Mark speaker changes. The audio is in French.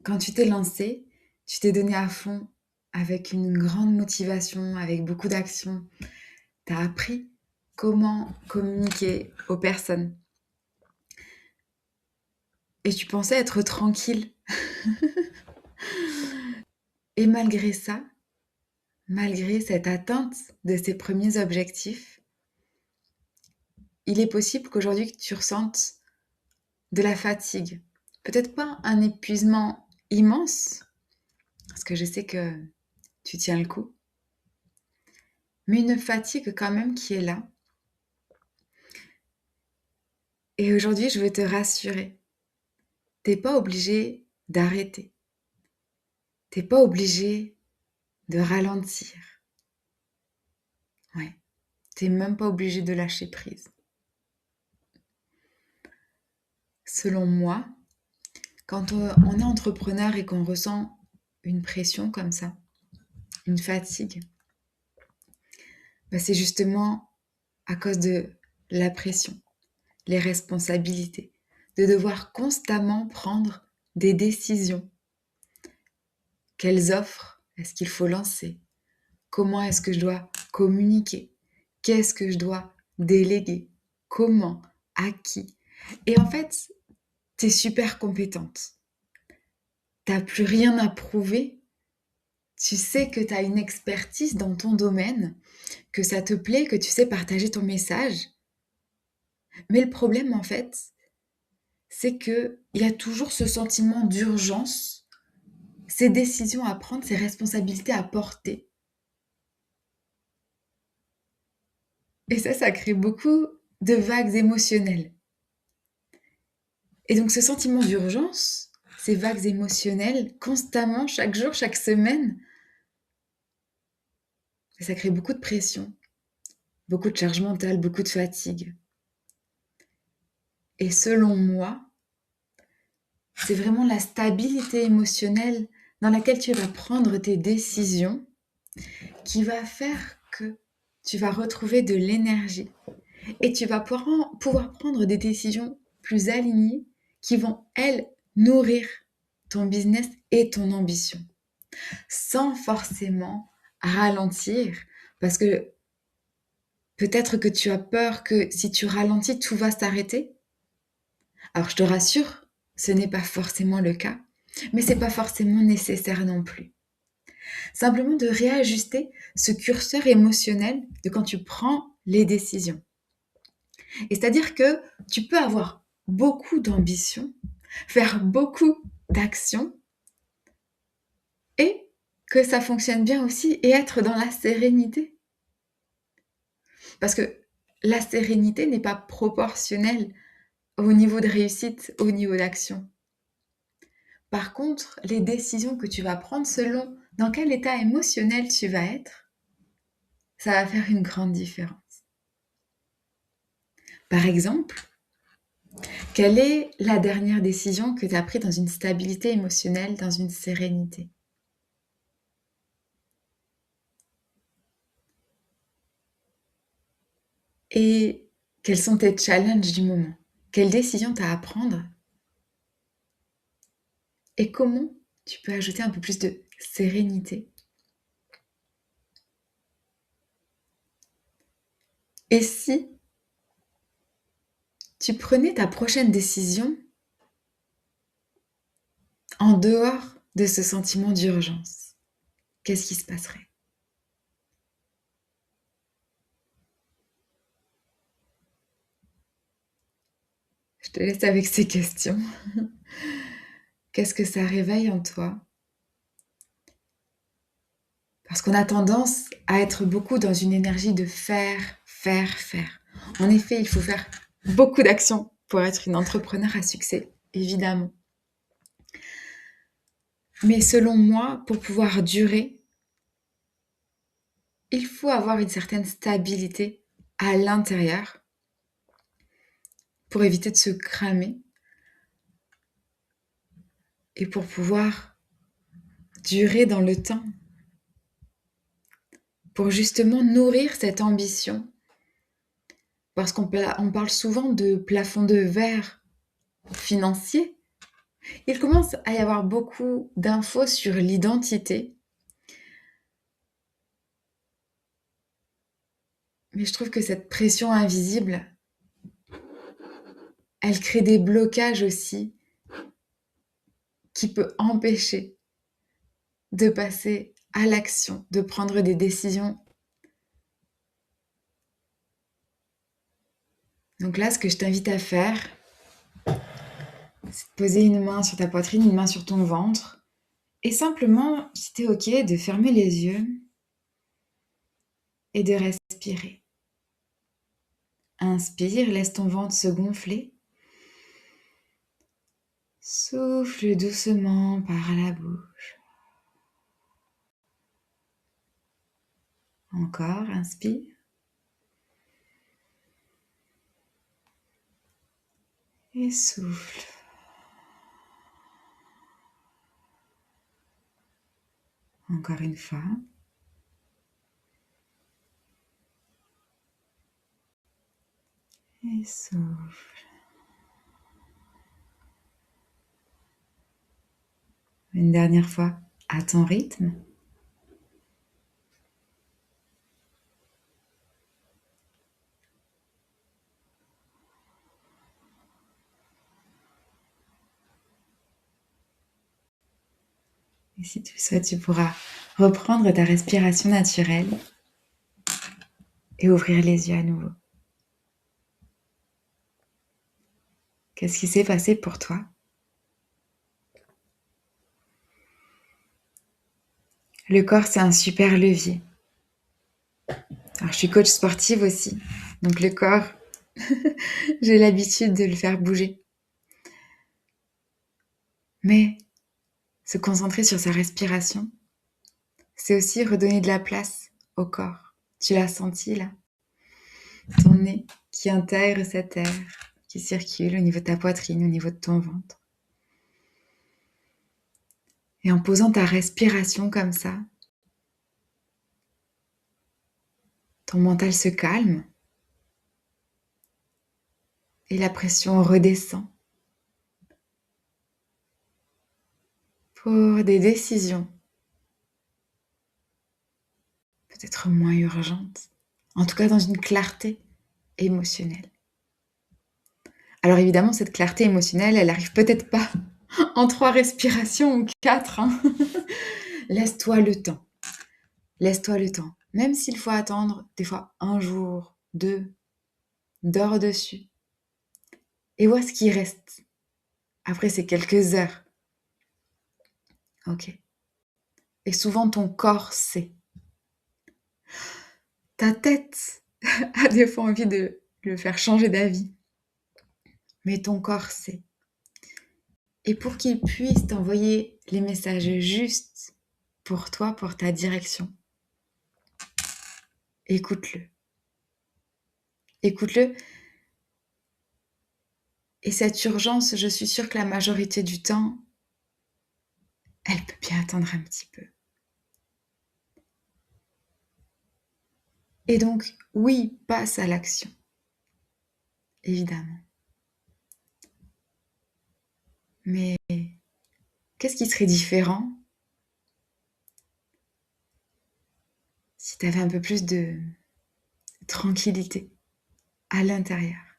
Speaker 1: Quand tu t'es lancé, tu t'es donné à fond avec une grande motivation, avec beaucoup d'action. Tu as appris comment communiquer aux personnes et tu pensais être tranquille. Et malgré ça, malgré cette atteinte de ces premiers objectifs, il est possible qu'aujourd'hui tu ressentes de la fatigue. Peut-être pas un épuisement immense, parce que je sais que tu tiens le coup, mais une fatigue quand même qui est là. Et aujourd'hui, je veux te rassurer. T'es pas obligé d'arrêter. T'es pas obligé de ralentir. Ouais. T'es même pas obligé de lâcher prise. Selon moi, quand on est entrepreneur et qu'on ressent une pression comme ça, une fatigue, bah c'est justement à cause de la pression, les responsabilités, de devoir constamment prendre des décisions. Quelles offres est-ce qu'il faut lancer? Comment est-ce que je dois communiquer? Qu'est-ce que je dois déléguer? Comment? À qui? Et en fait, tu es super compétente. Tu n'as plus rien à prouver. Tu sais que tu as une expertise dans ton domaine, que ça te plaît, que tu sais partager ton message. Mais le problème, en fait, c'est qu'il y a toujours ce sentiment d'urgence, ces décisions à prendre, ces responsabilités à porter. Et ça crée beaucoup de vagues émotionnelles. Et donc ce sentiment d'urgence, ces vagues émotionnelles, constamment, chaque jour, chaque semaine, ça crée beaucoup de pression, beaucoup de charge mentale, beaucoup de fatigue. Et selon moi, c'est vraiment la stabilité émotionnelle dans laquelle tu vas prendre tes décisions qui va faire que tu vas retrouver de l'énergie et tu vas pouvoir prendre des décisions plus alignées qui vont, elles, nourrir ton business et ton ambition, sans forcément ralentir, parce que peut-être que tu as peur que si tu ralentis, tout va s'arrêter. Alors je te rassure, ce n'est pas forcément le cas, mais c'est pas forcément nécessaire non plus. Simplement de réajuster ce curseur émotionnel de quand tu prends les décisions. Et c'est-à-dire que tu peux avoir beaucoup d'ambition, faire beaucoup d'actions et que ça fonctionne bien aussi et être dans la sérénité. Parce que la sérénité n'est pas proportionnelle au niveau de réussite, au niveau d'action. Par contre, les décisions que tu vas prendre selon dans quel état émotionnel tu vas être, ça va faire une grande différence. Par exemple, quelle est la dernière décision que tu as prise dans une stabilité émotionnelle, dans une sérénité? Et quels sont tes challenges du moment? Quelle décision tu as à prendre? Et comment tu peux ajouter un peu plus de sérénité? Et si tu prenais ta prochaine décision en dehors de ce sentiment d'urgence, qu'est-ce qui se passerait? Je te laisse avec ces questions. Qu'est-ce que ça réveille en toi? Parce qu'on a tendance à être beaucoup dans une énergie de faire, faire, faire. En effet, il faut faire beaucoup d'actions pour être une entrepreneur à succès, évidemment. Mais selon moi, pour pouvoir durer, il faut avoir une certaine stabilité à l'intérieur pour éviter de se cramer et pour pouvoir durer dans le temps, pour justement nourrir cette ambition. Parce qu'on parle souvent de plafond de verre financier, Il commence à y avoir beaucoup d'infos sur l'identité, mais je trouve que cette pression invisible, elle crée des blocages aussi qui peut empêcher de passer à l'action, de prendre des décisions. Donc là, ce que je t'invite à faire, c'est de poser une main sur ta poitrine, une main sur ton ventre, et simplement, si t'es ok, de fermer les yeux et de respirer. Inspire, laisse ton ventre se gonfler. Souffle doucement par la bouche. Encore, inspire. Et souffle. Encore une fois. Et souffle. Une dernière fois, à ton rythme. Et si tu le souhaites, tu pourras reprendre ta respiration naturelle et ouvrir les yeux à nouveau. Qu'est-ce qui s'est passé pour toi? Le corps, c'est un super levier. Alors, je suis coach sportive aussi. Donc, le corps, j'ai l'habitude de le faire bouger. Mais se concentrer sur sa respiration, c'est aussi redonner de la place au corps. Tu l'as senti là? Ton nez qui intègre cet air, qui circule au niveau de ta poitrine, au niveau de ton ventre. Et en posant ta respiration comme ça, ton mental se calme et la pression redescend pour des décisions peut-être moins urgentes, en tout cas dans une clarté émotionnelle. Alors évidemment, cette clarté émotionnelle, elle arrive peut-être pas en 3 respirations ou 4. Hein. Laisse-toi le temps. Laisse-toi le temps. Même s'il faut attendre des fois 1 jour, 2, dors dessus. Et vois ce qui reste après ces quelques heures. Ok. Et souvent ton corps sait. Ta tête a des fois envie de le faire changer d'avis. Mais ton corps sait. Et pour qu'il puisse t'envoyer les messages justes pour toi, pour ta direction, écoute-le. Écoute-le. Et cette urgence, je suis sûre que la majorité du temps, elle peut bien attendre un petit peu. Et donc, oui, passe à l'action. Évidemment. Mais qu'est-ce qui serait différent si tu avais un peu plus de tranquillité à l'intérieur?